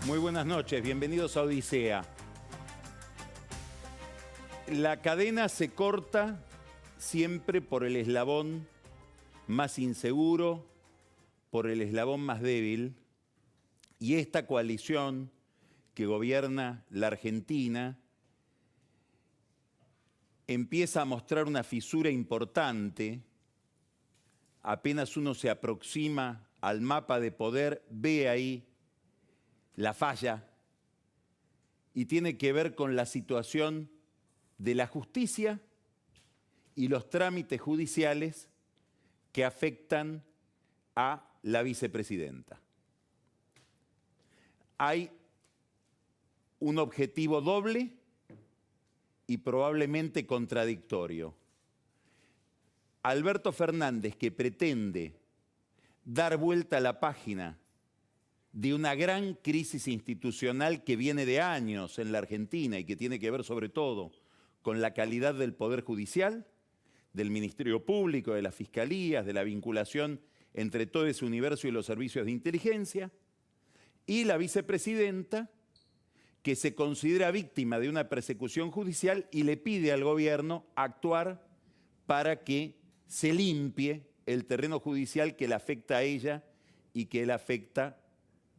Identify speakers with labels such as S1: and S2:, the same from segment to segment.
S1: Muy buenas noches, bienvenidos a Odisea. La cadena se corta siempre por el eslabón más inseguro, por el eslabón más débil, y esta coalición que gobierna la Argentina empieza a mostrar una fisura importante. Apenas uno se aproxima al mapa de poder, ve ahí la falla, y tiene que ver con la situación de la justicia y los trámites judiciales que afectan a la vicepresidenta. Hay un objetivo doble y probablemente contradictorio. Alberto Fernández, que pretende dar vuelta a la página de una gran crisis institucional que viene de años en la Argentina y que tiene que ver sobre todo con la calidad del Poder Judicial, del Ministerio Público, de las Fiscalías, de la vinculación entre todo ese universo y los servicios de inteligencia, y la vicepresidenta, que se considera víctima de una persecución judicial y le pide al gobierno actuar para que se limpie el terreno judicial que le afecta a ella y que le afecta,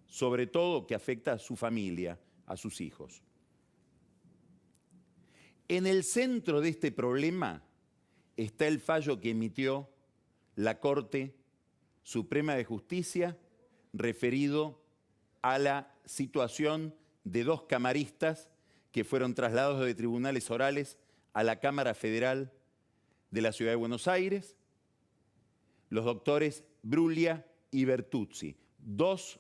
S1: sobre todo, que afecta a su familia, a sus hijos. En el centro de este problema está el fallo que emitió la Corte Suprema de Justicia referido a la situación de dos camaristas que fueron trasladados de tribunales orales a la Cámara Federal de la Ciudad de Buenos Aires, los doctores Bruglia y Bertuzzi, dos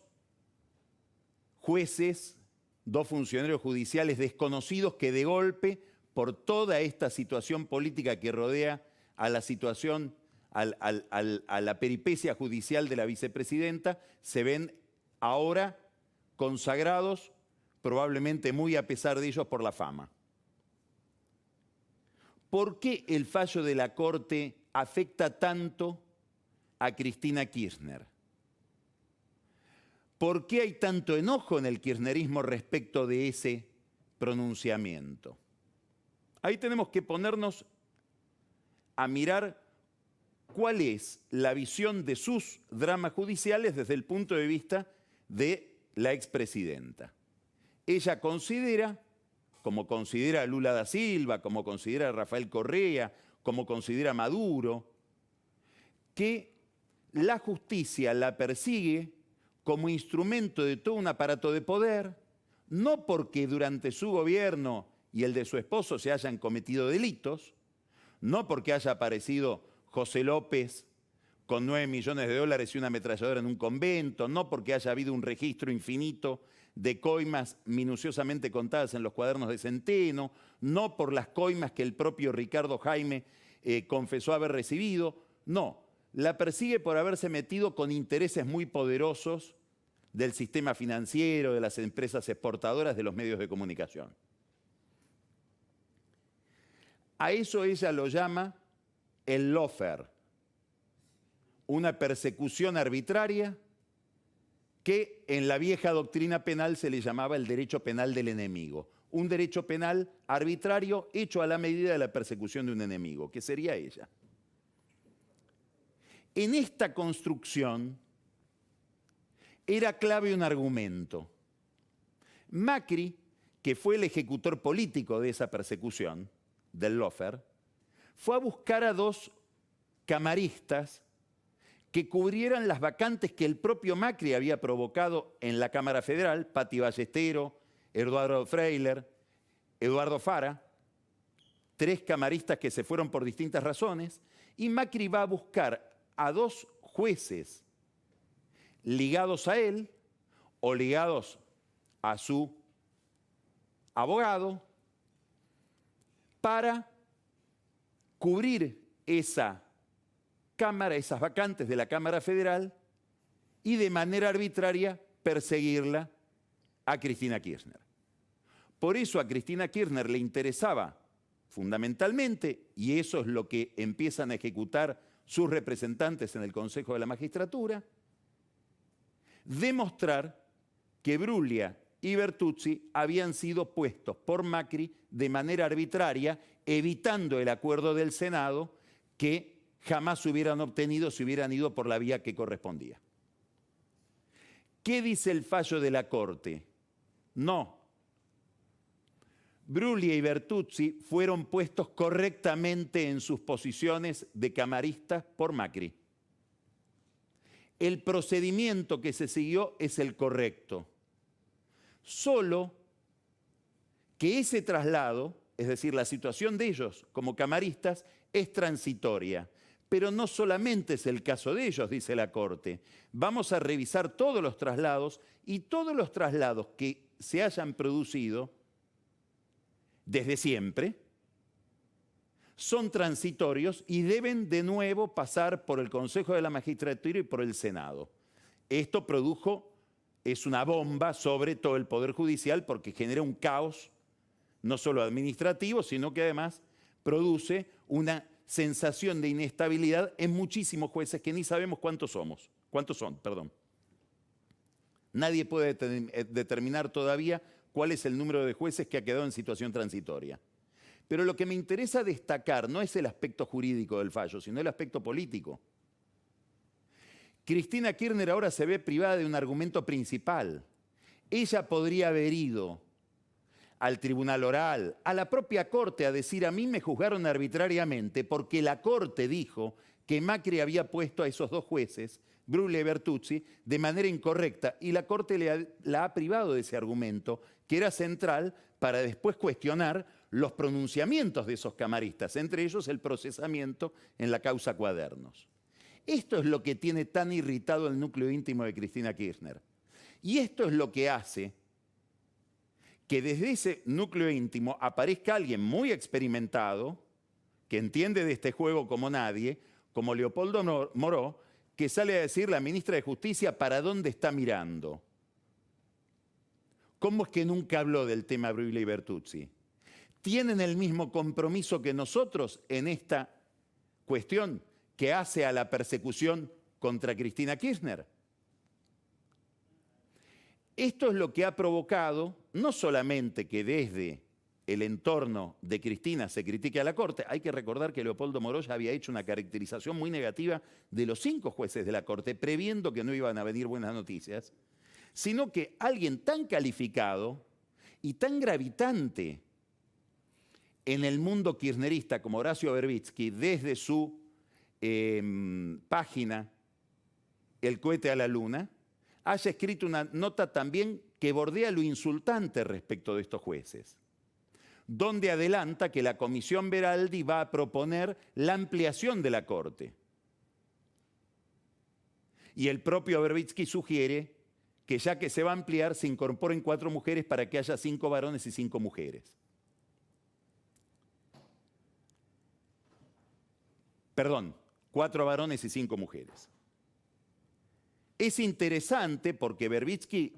S1: jueces, dos funcionarios judiciales desconocidos que de golpe, por toda esta situación política que rodea a la situación, a la peripecia judicial de la vicepresidenta, se ven ahora consagrados, probablemente muy a pesar de ellos, por la fama. ¿Por qué el fallo de la Corte afecta tanto a Cristina Kirchner? ¿Por qué hay tanto enojo en el kirchnerismo respecto de ese pronunciamiento? Ahí tenemos que ponernos a mirar cuál es la visión de sus dramas judiciales desde el punto de vista de la expresidenta. Ella considera, como considera Lula da Silva, como considera Rafael Correa, como considera Maduro, que la justicia la persigue como instrumento de todo un aparato de poder, no porque durante su gobierno y el de su esposo se hayan cometido delitos, no porque haya aparecido José López con 9 millones de dólares y una ametralladora en un convento, no porque haya habido un registro infinito de coimas minuciosamente contadas en los cuadernos de Centeno, no por las coimas que el propio Ricardo Jaime confesó haber recibido, no. La persigue por haberse metido con intereses muy poderosos del sistema financiero, de las empresas exportadoras, de los medios de comunicación. A eso ella lo llama el lawfare, una persecución arbitraria que en la vieja doctrina penal se le llamaba el derecho penal del enemigo. Un derecho penal arbitrario hecho a la medida de la persecución de un enemigo, que sería ella. En esta construcción era clave un argumento. Macri, que fue el ejecutor político de esa persecución, del lawfare, fue a buscar a dos camaristas que cubrieran las vacantes que el propio Macri había provocado en la Cámara Federal, Patti Ballestero, Eduardo Freiler, Eduardo Fara, tres camaristas que se fueron por distintas razones, y Macri va a buscar a dos jueces ligados a él o ligados a su abogado para cubrir esa Cámara, esas vacantes de la Cámara Federal y de manera arbitraria perseguirla a Cristina Kirchner. Por eso a Cristina Kirchner le interesaba fundamentalmente, y eso es lo que empiezan a ejecutar sus representantes en el Consejo de la Magistratura, demostrar que Bruglia y Bertuzzi habían sido puestos por Macri de manera arbitraria, evitando el acuerdo del Senado que jamás hubieran obtenido si hubieran ido por la vía que correspondía. ¿Qué dice el fallo de la Corte? No. Bruglia y Bertuzzi fueron puestos correctamente en sus posiciones de camaristas por Macri. El procedimiento que se siguió es el correcto. Solo que ese traslado, es decir, la situación de ellos como camaristas, es transitoria. Pero no solamente es el caso de ellos, dice la Corte. Vamos a revisar todos los traslados y todos los traslados que se hayan producido desde siempre son transitorios y deben de nuevo pasar por el Consejo de la Magistratura y por el Senado. Esto es una bomba sobre todo el Poder Judicial porque genera un caos, no solo administrativo, sino que además produce una sensación de inestabilidad en muchísimos jueces que ni sabemos cuántos son. Nadie puede determinar todavía cuál es el número de jueces que ha quedado en situación transitoria. Pero lo que me interesa destacar no es el aspecto jurídico del fallo, sino el aspecto político. Cristina Kirchner ahora se ve privada de un argumento principal. Ella podría haber ido al tribunal oral, a la propia Corte, a decir: a mí me juzgaron arbitrariamente porque la Corte dijo que Macri había puesto a esos dos jueces, Bruglia y Bertuzzi, de manera incorrecta, y la Corte la ha privado de ese argumento, que era central para después cuestionar los pronunciamientos de esos camaristas, entre ellos el procesamiento en la causa Cuadernos. Esto es lo que tiene tan irritado el núcleo íntimo de Cristina Kirchner. Y esto es lo que hace que desde ese núcleo íntimo aparezca alguien muy experimentado, que entiende de este juego como nadie, como Leopoldo Moró, que sale a decir: la ministra de Justicia, ¿para dónde está mirando? ¿Cómo es que nunca habló del tema Bruglia y Bertuzzi? ¿Tienen el mismo compromiso que nosotros en esta cuestión que hace a la persecución contra Cristina Kirchner? Esto es lo que ha provocado no solamente que desde el entorno de Cristina se critique a la Corte. Hay que recordar que Leopoldo Moró ya había hecho una caracterización muy negativa de los 5 jueces de la Corte, previendo que no iban a venir buenas noticias, sino que alguien tan calificado y tan gravitante en el mundo kirchnerista como Horacio Verbitsky, desde su página El cohete a la luna, haya escrito una nota también que bordea lo insultante respecto de estos jueces, donde adelanta que la Comisión Veraldi va a proponer la ampliación de la Corte. Y el propio Verbitsky sugiere que ya que se va a ampliar, se incorporen 4 mujeres para que haya 5 varones y 5 mujeres. Perdón, 4 varones y 5 mujeres. Es interesante porque Verbitsky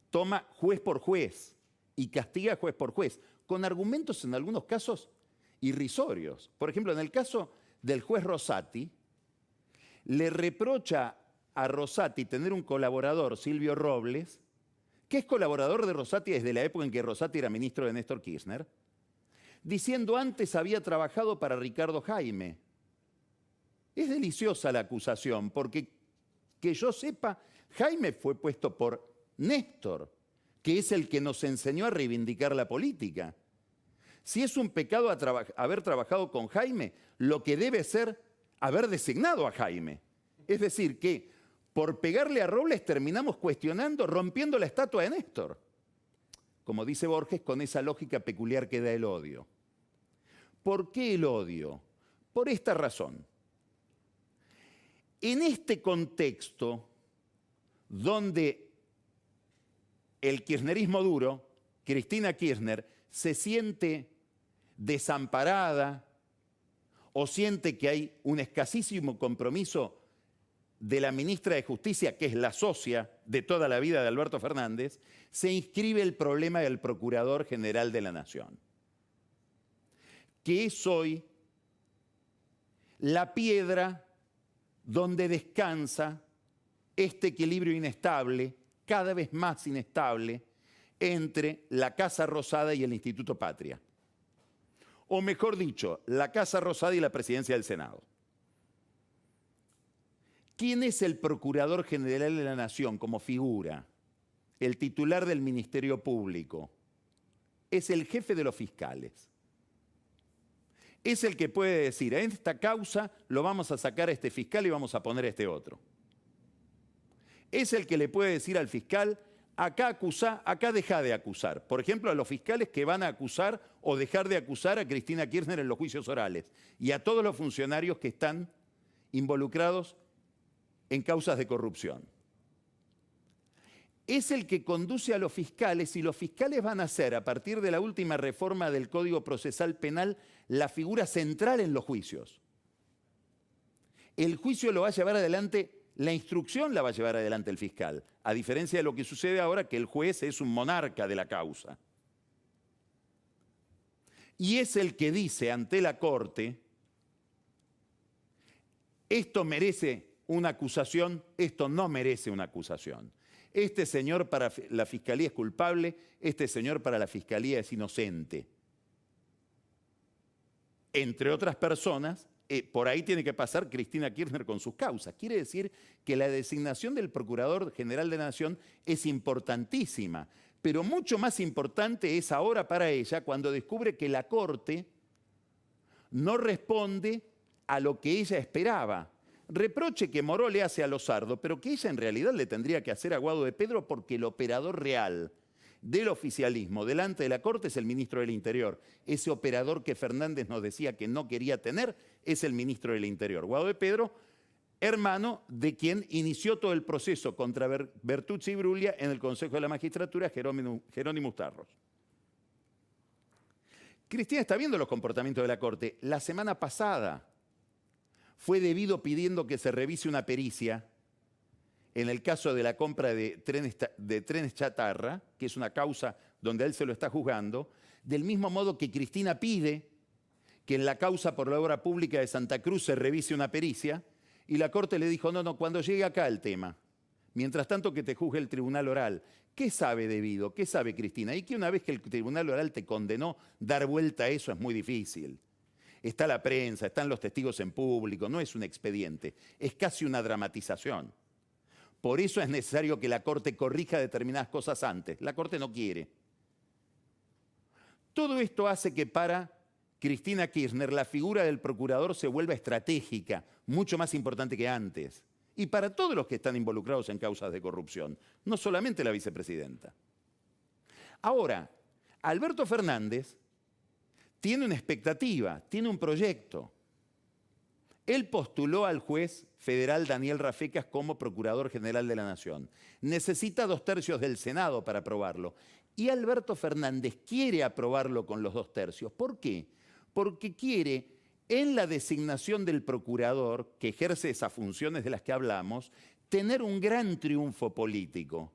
S1: toma juez por juez y castiga juez por juez, con argumentos en algunos casos irrisorios. Por ejemplo, en el caso del juez Rosati, le reprocha a Rosati tener un colaborador, Silvio Robles, que es colaborador de Rosati desde la época en que Rosati era ministro de Néstor Kirchner, diciendo: antes había trabajado para Ricardo Jaime. Es deliciosa la acusación, porque que yo sepa, Jaime fue puesto por Néstor, que es el que nos enseñó a reivindicar la política. Si es un pecado haber trabajado con Jaime, lo que debe ser haber designado a Jaime. Es decir, que por pegarle a Robles terminamos cuestionando, rompiendo la estatua de Néstor. Como dice Borges, con esa lógica peculiar que da el odio. ¿Por qué el odio? Por esta razón. En este contexto, donde el kirchnerismo duro, Cristina Kirchner, se siente desamparada o siente que hay un escasísimo compromiso de la ministra de Justicia, que es la socia de toda la vida de Alberto Fernández, se inscribe el problema del Procurador General de la Nación, que es hoy la piedra donde descansa este equilibrio inestable cada vez más inestable entre la Casa Rosada y el Instituto Patria. O mejor dicho, la Casa Rosada y la Presidencia del Senado. ¿Quién es el Procurador General de la Nación como figura? El titular del Ministerio Público. Es el jefe de los fiscales. Es el que puede decir, en esta causa lo vamos a sacar a este fiscal y vamos a poner a este otro. Es el que le puede decir al fiscal, acá acusá, acá dejá de acusar. Por ejemplo, a los fiscales que van a acusar o dejar de acusar a Cristina Kirchner en los juicios orales y a todos los funcionarios que están involucrados en causas de corrupción. Es el que conduce a los fiscales y los fiscales van a ser, a partir de la última reforma del Código Procesal Penal, la figura central en los juicios. El juicio lo va a llevar adelante, la instrucción la va a llevar adelante el fiscal, a diferencia de lo que sucede ahora, que el juez es un monarca de la causa. Y es el que dice ante la Corte, esto merece una acusación, esto no merece una acusación. Este señor para la Fiscalía es culpable, este señor para la Fiscalía es inocente. Entre otras personas, por ahí tiene que pasar Cristina Kirchner con sus causas. Quiere decir que la designación del Procurador General de la Nación es importantísima, pero mucho más importante es ahora para ella cuando descubre que la Corte no responde a lo que ella esperaba. Reproche que Moró le hace a Losardo, pero que ella en realidad le tendría que hacer a Guado de Pedro porque el operador real del oficialismo delante de la Corte es el ministro del Interior. Ese operador que Fernández nos decía que no quería tener es el ministro del Interior. Guado de Pedro, hermano de quien inició todo el proceso contra Bertucci y Bruglia en el Consejo de la Magistratura, Jerónimo Starros. Cristina está viendo los comportamientos de la Corte. La semana pasada fue debido pidiendo que se revise una pericia en el caso de la compra de trenes chatarra, que es una causa donde él se lo está juzgando, del mismo modo que Cristina pide que en la causa por la obra pública de Santa Cruz se revise una pericia, y la Corte le dijo, no, cuando llegue acá el tema, mientras tanto que te juzgue el tribunal oral. ¿Qué sabe debido? ¿Qué sabe Cristina? Y que una vez que el tribunal oral te condenó, dar vuelta a eso es muy difícil. Está la prensa, están los testigos en público, no es un expediente, es casi una dramatización. Por eso es necesario que la Corte corrija determinadas cosas antes. La Corte no quiere. Todo esto hace que para Cristina Kirchner la figura del procurador se vuelva estratégica, mucho más importante que antes. Y para todos los que están involucrados en causas de corrupción, no solamente la vicepresidenta. Ahora, Alberto Fernández tiene una expectativa, tiene un proyecto. Él postuló al juez federal Daniel Rafecas como Procurador General de la Nación. Necesita 2/3 del Senado para aprobarlo. Y Alberto Fernández quiere aprobarlo con los 2/3. ¿Por qué? Porque quiere, en la designación del procurador, que ejerce esas funciones de las que hablamos, tener un gran triunfo político.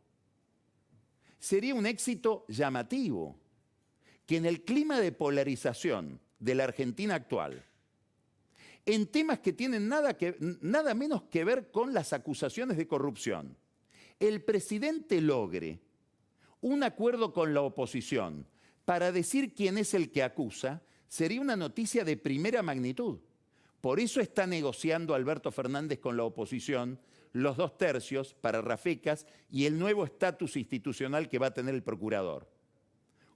S1: Sería un éxito llamativo que en el clima de polarización de la Argentina actual, en temas que tienen nada menos que ver con las acusaciones de corrupción, el presidente logre un acuerdo con la oposición para decir quién es el que acusa, sería una noticia de primera magnitud. Por eso está negociando Alberto Fernández con la oposición los 2/3 para Rafecas y el nuevo estatus institucional que va a tener el procurador.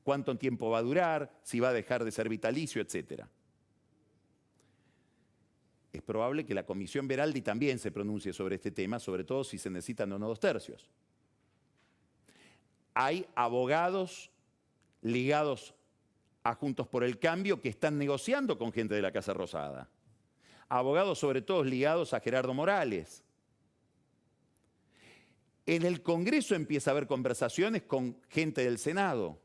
S1: Cuánto tiempo va a durar, si va a dejar de ser vitalicio, etcétera. Es probable que la Comisión Veraldi también se pronuncie sobre este tema, sobre todo si se necesitan o no 2/3. Hay abogados ligados a Juntos por el Cambio que están negociando con gente de la Casa Rosada. Abogados sobre todo ligados a Gerardo Morales. En el Congreso empieza a haber conversaciones con gente del Senado.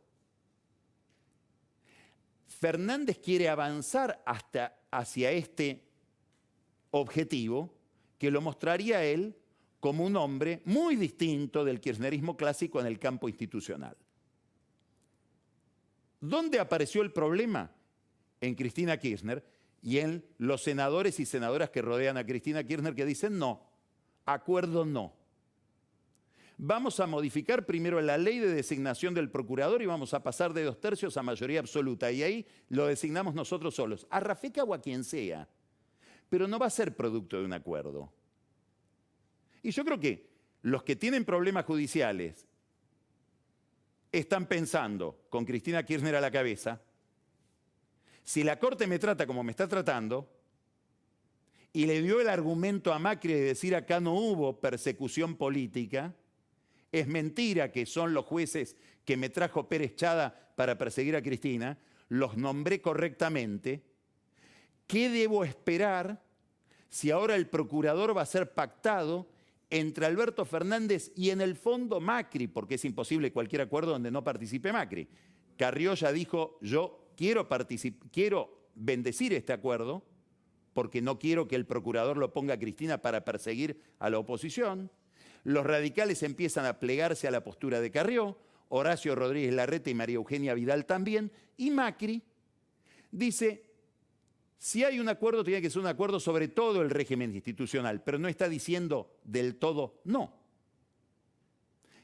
S1: Fernández quiere avanzar hacia este objetivo que lo mostraría a él como un hombre muy distinto del kirchnerismo clásico en el campo institucional. ¿Dónde apareció el problema? En Cristina Kirchner y en los senadores y senadoras que rodean a Cristina Kirchner que dicen no, acuerdo no. vamos a modificar primero la ley de designación del procurador y vamos a pasar de 2/3 a mayoría absoluta. Y ahí lo designamos nosotros solos, a Rafecas o a quien sea. Pero no va a ser producto de un acuerdo. Y yo creo que los que tienen problemas judiciales están pensando, con Cristina Kirchner a la cabeza, si la Corte me trata como me está tratando, y le dio el argumento a Macri de decir acá no hubo persecución política, es mentira que son los jueces que me trajo Pérez Chada para perseguir a Cristina, los nombré correctamente, ¿qué debo esperar si ahora el procurador va a ser pactado entre Alberto Fernández y en el fondo Macri? Porque es imposible cualquier acuerdo donde no participe Macri. Carrió ya dijo, yo quiero bendecir este acuerdo, porque no quiero que el procurador lo ponga a Cristina para perseguir a la oposición. Los radicales empiezan a plegarse a la postura de Carrió, Horacio Rodríguez Larreta y María Eugenia Vidal también, y Macri dice, si hay un acuerdo, tiene que ser un acuerdo sobre todo el régimen institucional, pero no está diciendo del todo no.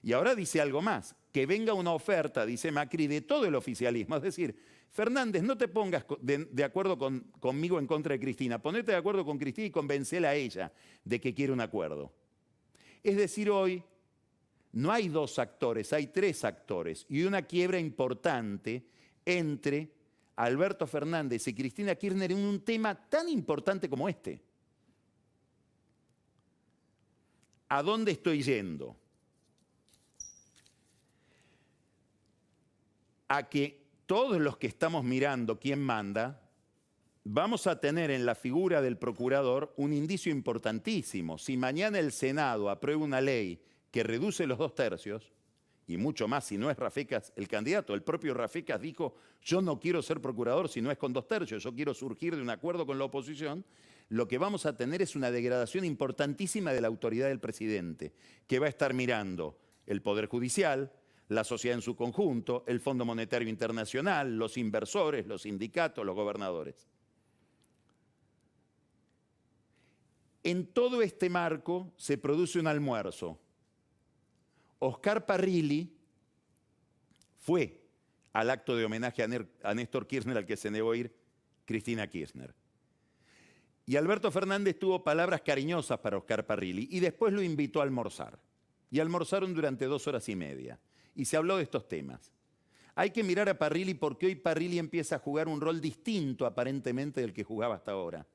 S1: Y ahora dice algo más, que venga una oferta, dice Macri, de todo el oficialismo, es decir, Fernández, no te pongas de acuerdo conmigo en contra de Cristina, ponete de acuerdo con Cristina y convencela a ella de que quiere un acuerdo. Es decir, hoy no hay 2 actores, hay 3 actores y una quiebra importante entre Alberto Fernández y Cristina Kirchner en un tema tan importante como este. ¿A dónde estoy yendo? A que todos los que estamos mirando quién manda, vamos a tener en la figura del procurador un indicio importantísimo. Si mañana el Senado aprueba una ley que reduce los 2/3, y mucho más si no es Rafecas el candidato, el propio Rafecas dijo, yo no quiero ser procurador si no es con 2/3, yo quiero surgir de un acuerdo con la oposición, lo que vamos a tener es una degradación importantísima de la autoridad del presidente, que va a estar mirando el Poder Judicial, la sociedad en su conjunto, el Fondo Monetario Internacional, los inversores, los sindicatos, los gobernadores. En todo este marco se produce un almuerzo. Oscar Parrilli fue al acto de homenaje a Néstor Kirchner al que se negó a ir Cristina Kirchner. Y Alberto Fernández tuvo palabras cariñosas para Oscar Parrilli y después lo invitó a almorzar. Y almorzaron durante 2 horas y media. Y se habló de estos temas. Hay que mirar a Parrilli porque hoy Parrilli empieza a jugar un rol distinto aparentemente del que jugaba hasta ahora.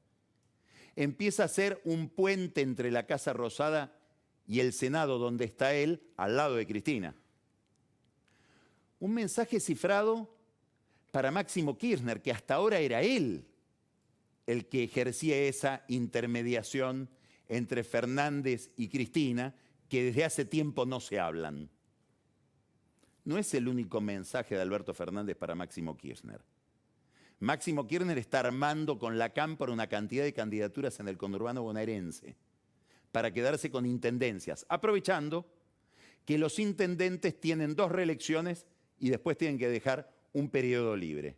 S1: Empieza a ser un puente entre la Casa Rosada y el Senado, donde está él, al lado de Cristina. Un mensaje cifrado para Máximo Kirchner, que hasta ahora era él el que ejercía esa intermediación entre Fernández y Cristina, que desde hace tiempo no se hablan. No es el único mensaje de Alberto Fernández para Máximo Kirchner. Máximo Kirchner está armando con la Cámpora una cantidad de candidaturas en el conurbano bonaerense para quedarse con intendencias, aprovechando que los intendentes tienen 2 reelecciones y después tienen que dejar un periodo libre.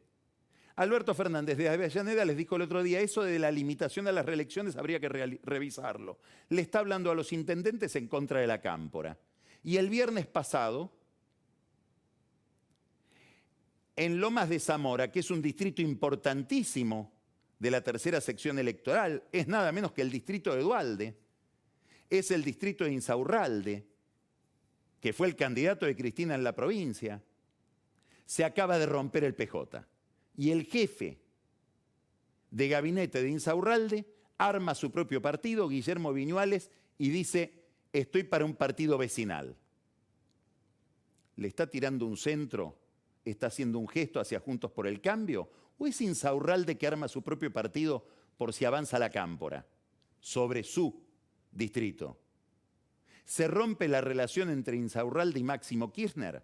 S1: Alberto Fernández de Avellaneda les dijo el otro día, eso de la limitación a las reelecciones habría que revisarlo. Le está hablando a los intendentes en contra de la Cámpora. Y el viernes pasado, en Lomas de Zamora, que es un distrito importantísimo de la 3ª sección electoral, es nada menos que el distrito de Duhalde, es el distrito de Insaurralde, que fue el candidato de Cristina en la provincia, se acaba de romper el PJ. Y el jefe de gabinete de Insaurralde arma su propio partido, Guillermo Viñuales, y dice, estoy para un partido vecinal. ¿Le está tirando un centro? ¿Está haciendo un gesto hacia Juntos por el Cambio? ¿O es Insaurralde que arma su propio partido por si avanza la Cámpora sobre su distrito? ¿Se rompe la relación entre Insaurralde y Máximo Kirchner?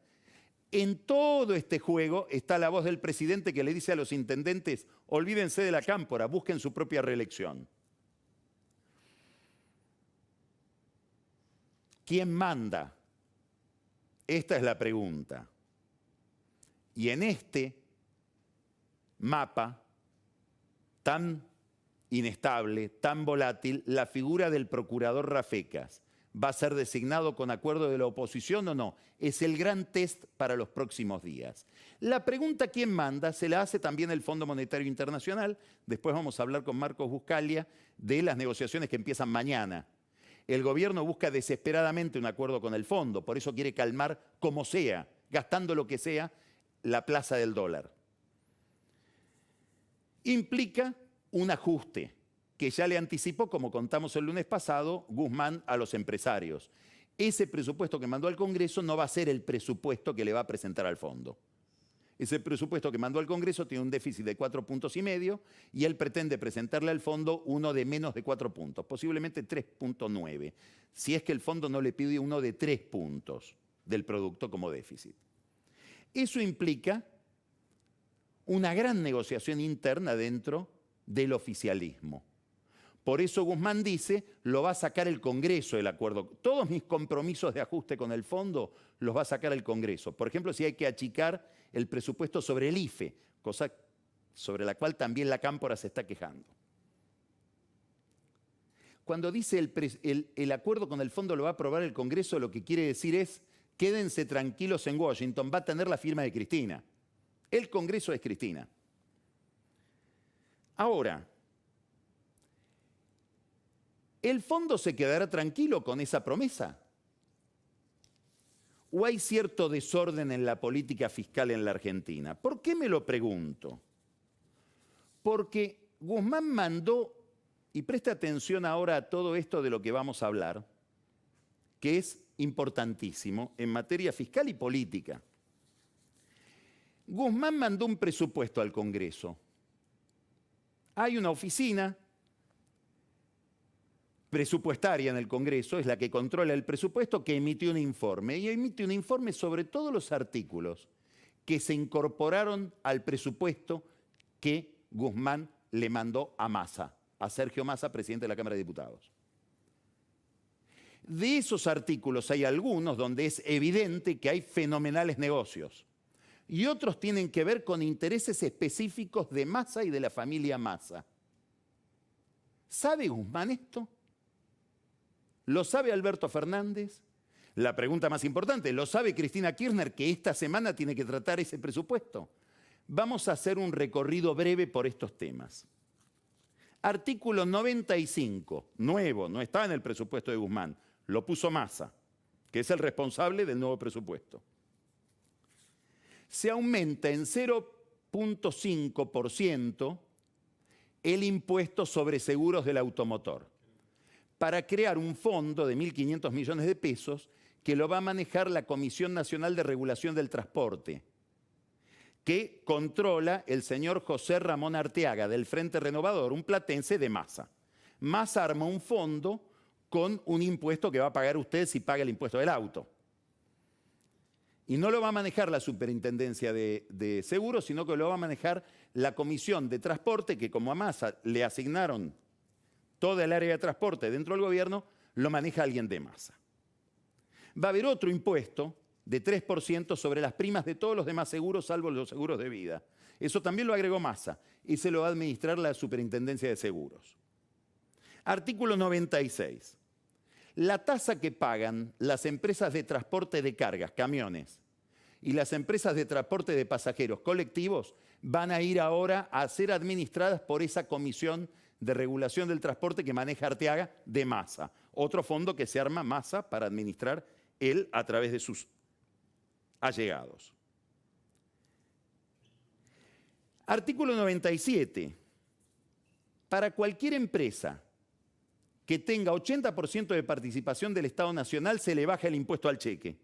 S1: En todo este juego está la voz del presidente que le dice a los intendentes, olvídense de la Cámpora, busquen su propia reelección. ¿Quién manda? Esta es la pregunta. Y en este mapa tan inestable, tan volátil, la figura del procurador Rafecas va a ser designado con acuerdo de la oposición o no. Es el gran test para los próximos días. La pregunta ¿quién manda? Se la hace también el Fondo Monetario Internacional. Después vamos a hablar con Marcos Buscaglia de las negociaciones que empiezan mañana. El gobierno busca desesperadamente un acuerdo con el fondo, por eso quiere calmar como sea, gastando lo que sea, la plaza del dólar. Implica un ajuste que ya le anticipó, como contamos el lunes pasado, Guzmán a los empresarios. Ese presupuesto que mandó al Congreso no va a ser el presupuesto que le va a presentar al fondo. Ese presupuesto que mandó al Congreso tiene un déficit de 4,5 puntos y él pretende presentarle al fondo uno de menos de 4 puntos, posiblemente 3,9, si es que el fondo no le pide uno de 3 puntos del producto como déficit. Eso implica una gran negociación interna dentro del oficialismo. Por eso Guzmán dice, lo va a sacar el Congreso el acuerdo. Todos mis compromisos de ajuste con el fondo los va a sacar el Congreso. Por ejemplo, si hay que achicar el presupuesto sobre el IFE, cosa sobre la cual también la Cámpora se está quejando. Cuando dice el acuerdo con el fondo lo va a aprobar el Congreso, lo que quiere decir es, quédense tranquilos en Washington, va a tener la firma de Cristina. El Congreso es Cristina. Ahora, ¿el fondo se quedará tranquilo con esa promesa? ¿O hay cierto desorden en la política fiscal en la Argentina? ¿Por qué me lo pregunto? Porque Guzmán mandó, y presta atención ahora a todo esto de lo que vamos a hablar, que es importantísimo en materia fiscal y política. Guzmán mandó un presupuesto al Congreso. Hay una oficina presupuestaria en el Congreso, es la que controla el presupuesto, que emitió un informe. Y emite un informe sobre todos los artículos que se incorporaron al presupuesto que Guzmán le mandó a Massa, a Sergio Massa, presidente de la Cámara de Diputados. De esos artículos hay algunos donde es evidente que hay fenomenales negocios. Y otros tienen que ver con intereses específicos de Massa y de la familia Massa. ¿Sabe Guzmán esto? ¿Lo sabe Alberto Fernández? La pregunta más importante, ¿lo sabe Cristina Kirchner, que esta semana tiene que tratar ese presupuesto? Vamos a hacer un recorrido breve por estos temas. Artículo 95, nuevo, no está en el presupuesto de Guzmán, lo puso Massa, que es el responsable del nuevo presupuesto. Se aumenta en 0,5% el impuesto sobre seguros del automotor, para crear un fondo de 1.500 millones de pesos que lo va a manejar la Comisión Nacional de Regulación del Transporte, que controla el señor José Ramón Arteaga, del Frente Renovador, un platense de Massa. Massa armó un fondo con un impuesto que va a pagar usted si paga el impuesto del auto. Y no lo va a manejar la Superintendencia de Seguros, sino que lo va a manejar la Comisión de Transporte, que como a Massa le asignaron toda el área de transporte dentro del gobierno, lo maneja alguien de Massa. Va a haber otro impuesto de 3% sobre las primas de todos los demás seguros, salvo los seguros de vida. Eso también lo agregó Massa y se lo va a administrar la Superintendencia de Seguros. Artículo 96. La tasa que pagan las empresas de transporte de cargas, camiones, y las empresas de transporte de pasajeros colectivos van a ir ahora a ser administradas por esa Comisión de Regulación del Transporte que maneja Arteaga de Massa. Otro fondo que se arma Massa para administrar él a través de sus allegados. Artículo 97. Para cualquier empresa que tenga 80% de participación del Estado Nacional se le baja el impuesto al cheque.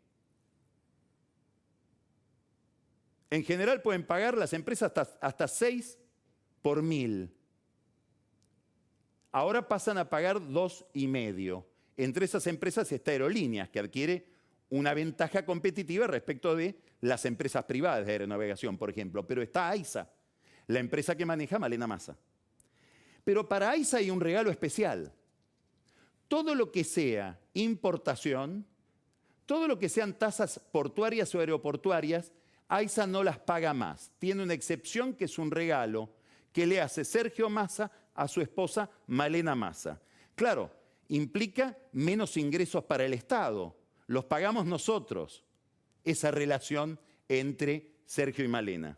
S1: En general pueden pagar las empresas hasta 6 por 1.000. Ahora pasan a pagar 2,5. Entre esas empresas está Aerolíneas, que adquiere una ventaja competitiva respecto de las empresas privadas de aeronavegación, por ejemplo. Pero está AISA, la empresa que maneja Malena Massa. Pero para AISA hay un regalo especial. Todo lo que sea importación, todo lo que sean tasas portuarias o aeroportuarias, AISA no las paga más. Tiene una excepción que es un regalo que le hace Sergio Massa a su esposa Malena Massa. Claro, implica menos ingresos para el Estado. Los pagamos nosotros, esa relación entre Sergio y Malena.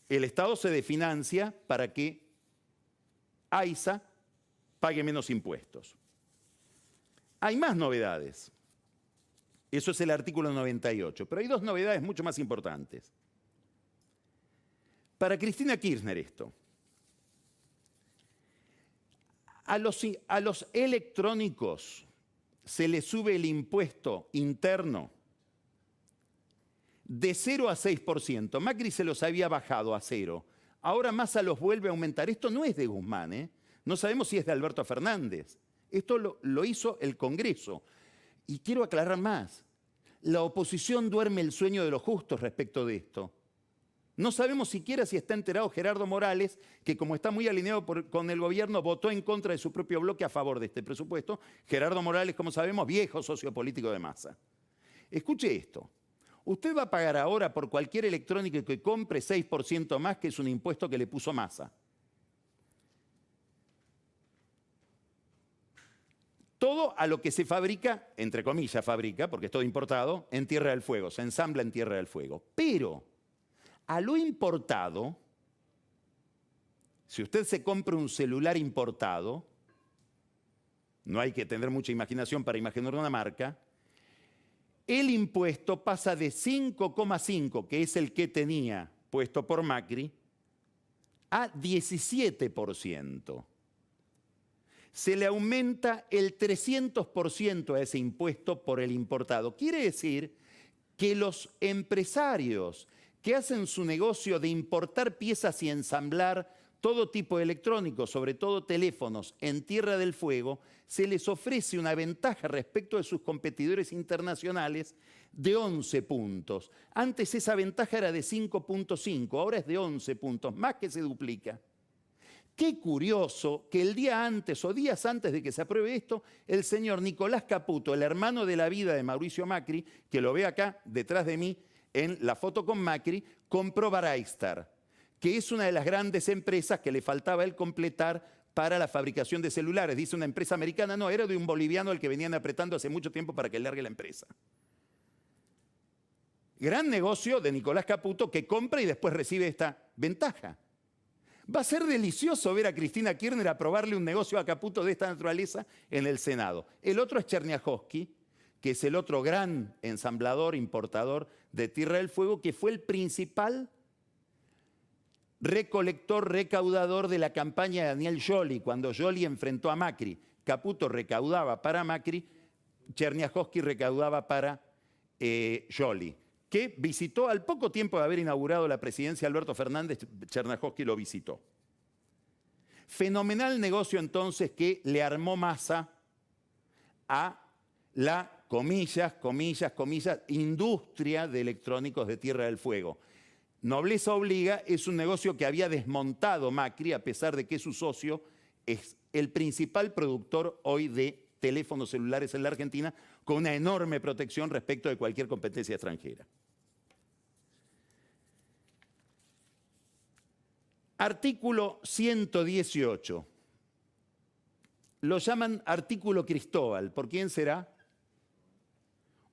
S1: El Estado se desfinancia para que AISA pague menos impuestos. Hay más novedades. Eso es el artículo 98. Pero hay dos novedades mucho más importantes. Para Cristina Kirchner esto. A los electrónicos se les sube el impuesto interno de 0 a 6%. Macri se los había bajado a 0. Ahora Massa los vuelve a aumentar. Esto no es de Guzmán, ¿eh? No sabemos si es de Alberto Fernández. Esto lo hizo el Congreso. Y quiero aclarar más. La oposición duerme el sueño de los justos respecto de esto. No sabemos siquiera si está enterado Gerardo Morales, que como está muy alineado con el gobierno, votó en contra de su propio bloque a favor de este presupuesto. Gerardo Morales, como sabemos, viejo socio político de Massa. Escuche esto. Usted va a pagar ahora por cualquier electrónico que compre 6% más, que es un impuesto que le puso Massa. Todo a lo que se fabrica, entre comillas fabrica, porque es todo importado, en Tierra del Fuego, se ensambla en Tierra del Fuego. Pero a lo importado, si usted se compra un celular importado, no hay que tener mucha imaginación para imaginar una marca, el impuesto pasa de 5,5, que es el que tenía puesto por Macri, a 17%. Se le aumenta el 300% a ese impuesto por el importado. Quiere decir que los empresarios que hacen su negocio de importar piezas y ensamblar todo tipo de electrónicos, sobre todo teléfonos, en Tierra del Fuego, se les ofrece una ventaja respecto de sus competidores internacionales de 11 puntos. Antes esa ventaja era de 5,5, ahora es de 11 puntos, más que se duplica. Qué curioso que el día antes o días antes de que se apruebe esto, el señor Nicolás Caputo, el hermano de la vida de Mauricio Macri, que lo ve acá detrás de mí en la foto con Macri, compró Baraistar, que es una de las grandes empresas que le faltaba él completar para la fabricación de celulares. Dice una empresa americana, no, era de un boliviano al que venían apretando hace mucho tiempo para que largue la empresa. Gran negocio de Nicolás Caputo que compra y después recibe esta ventaja. Va a ser delicioso ver a Cristina Kirchner aprobarle un negocio a Caputo de esta naturaleza en el Senado. El otro es Cherniakhovsky, que es el otro gran ensamblador, importador de Tierra del Fuego, que fue el principal recolector, recaudador de la campaña de Daniel Scioli, cuando Scioli enfrentó a Macri. Caputo recaudaba para Macri, Cherniakhovsky recaudaba para Scioli, que visitó al poco tiempo de haber inaugurado la presidencia Alberto Fernández, Cherniakhovsky lo visitó. Fenomenal negocio entonces que le armó Massa a la, comillas, industria de electrónicos de Tierra del Fuego. Nobleza obliga, es un negocio que había desmontado Macri, a pesar de que su socio es el principal productor hoy de teléfonos celulares en la Argentina, con una enorme protección respecto de cualquier competencia extranjera. Artículo 118. Lo llaman artículo Cristóbal. ¿Por quién será?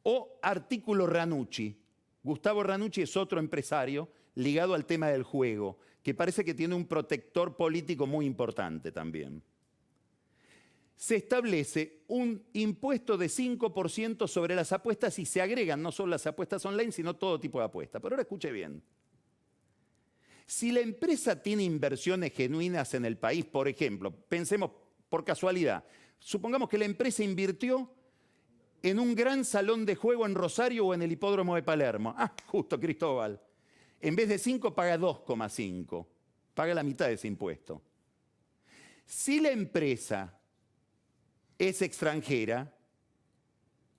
S1: O artículo Ranucci. Gustavo Ranucci es otro empresario ligado al tema del juego, que parece que tiene un protector político muy importante también. Se establece un impuesto de 5% sobre las apuestas y se agregan no solo las apuestas online, sino todo tipo de apuestas. Pero ahora escuche bien. Si la empresa tiene inversiones genuinas en el país, por ejemplo, pensemos por casualidad, supongamos que la empresa invirtió en un gran salón de juego en Rosario o en el hipódromo de Palermo. Ah, justo, Cristóbal. En vez de 5 paga 2,5. Paga la mitad de ese impuesto. Si la empresa es extranjera,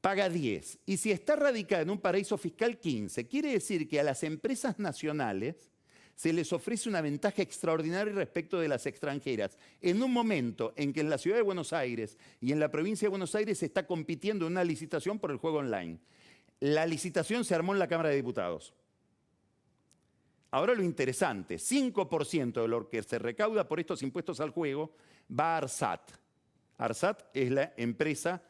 S1: paga 10. Y si está radicada en un paraíso fiscal, 15. Quiere decir que a las empresas nacionales se les ofrece una ventaja extraordinaria respecto de las extranjeras. En un momento en que en la ciudad de Buenos Aires y en la provincia de Buenos Aires se está compitiendo en una licitación por el juego online. La licitación se armó en la Cámara de Diputados. Ahora lo interesante, 5% de lo que se recauda por estos impuestos al juego va a ARSAT. ARSAT es la empresa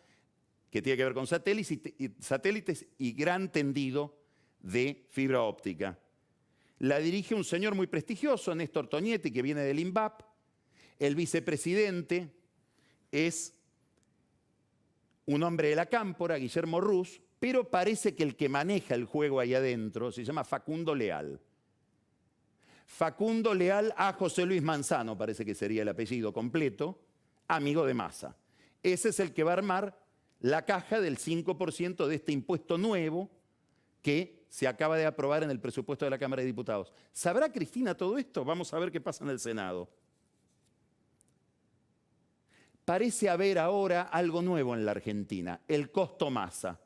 S1: que tiene que ver con satélites y gran tendido de fibra óptica. La dirige un señor muy prestigioso, Néstor Tonietti, que viene del INVAP. El vicepresidente es un hombre de la Cámpora, Guillermo Ruz, pero parece que el que maneja el juego ahí adentro se llama Facundo Leal. Facundo Leal a José Luis Manzano, parece que sería el apellido completo, amigo de Massa. Ese es el que va a armar la caja del 5% de este impuesto nuevo que se acaba de aprobar en el presupuesto de la Cámara de Diputados. ¿Sabrá Cristina todo esto? Vamos a ver qué pasa en el Senado. Parece haber ahora algo nuevo en la Argentina, el costo Massa,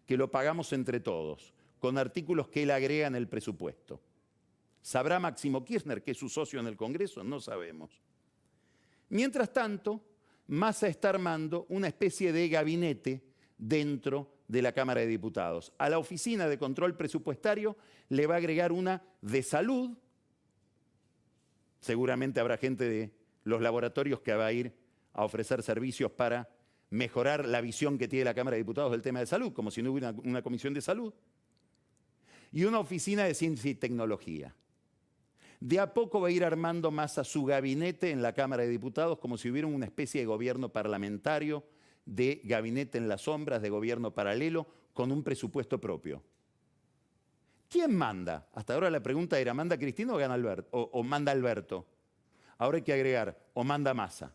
S1: que lo pagamos entre todos, con artículos que él agrega en el presupuesto. ¿Sabrá Máximo Kirchner, que es su socio en el Congreso? No sabemos. Mientras tanto, Massa está armando una especie de gabinete dentro de la Cámara de Diputados. A la Oficina de Control Presupuestario le va a agregar una de salud. Seguramente habrá gente de los laboratorios que va a ir a ofrecer servicios para mejorar la visión que tiene la Cámara de Diputados del tema de salud, como si no hubiera una comisión de salud. Y una oficina de ciencia y tecnología. De a poco va a ir armando Massa su gabinete en la Cámara de Diputados como si hubiera una especie de gobierno parlamentario, de gabinete en las sombras, de gobierno paralelo, con un presupuesto propio. ¿Quién manda? Hasta ahora la pregunta era, ¿manda Cristina o manda Alberto? Ahora hay que agregar, o manda Massa.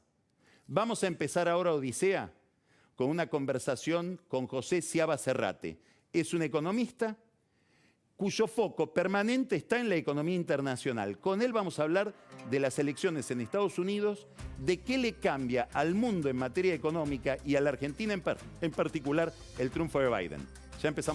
S1: Vamos a empezar ahora Odisea con una conversación con José Sciaba Serrate. Es un economista cuyo foco permanente está en la economía internacional. Con él vamos a hablar de las elecciones en Estados Unidos, de qué le cambia al mundo en materia económica y a la Argentina en particular el triunfo de Biden. Ya empezamos.